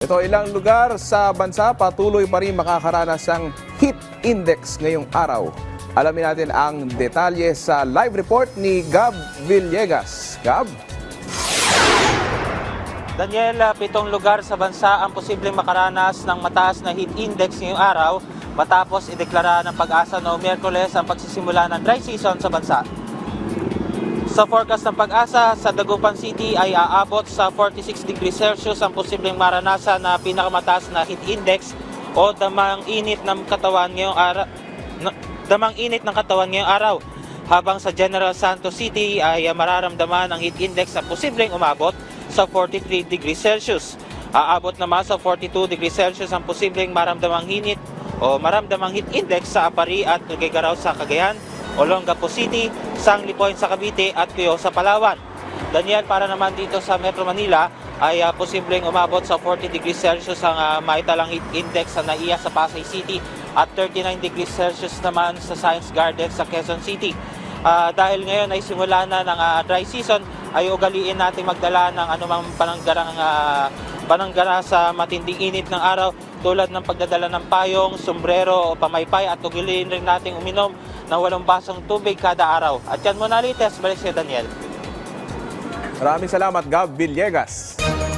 Ito, ilang lugar sa bansa patuloy pa rin makakaranas ng heat index ngayong araw. Alamin natin ang detalye sa live report ni Gab Villegas. Gab? Daniel, 7 lugar sa bansa ang posibleng makaranas ng mataas na heat index ngayong araw matapos ideklara ng Pag-asa noong Miyerkules ang pagsisimula ng dry season sa bansa. Sa forecast ng Pag-asa, sa Dagupan City ay aabot sa 46 degrees Celsius ang posibleng maranasan na pinakamataas na heat index o damang init ng katawan ngayong araw. Habang sa General Santos City ay mararamdaman ang heat index na posibleng umabot sa 43 degrees Celsius. Aabot naman sa 42 degrees Celsius ang posibleng maramdamang heat index sa Apari at Tuguegarao sa Cagayan, Olongapo City, Sangli Point sa Cavite at Cuyo sa Palawan. Daniel, para naman dito sa Metro Manila ay posibleng umabot sa 40 degrees Celsius ang maitalang heat index sa NAIA sa Pasay City at 39 degrees Celsius naman sa Science Garden sa Quezon City. Dahil ngayon ay simula na ng dry season, ay ugaliin natin magdala ng anumang pananggara sa matinding init ng araw tulad ng pagdadala ng payong, sombrero o pamaypay at ugaliin rin natin uminom ng 8 basong tubig kada araw. At yan muna, Lites, balik si Daniel. Maraming salamat, Gab Villegas.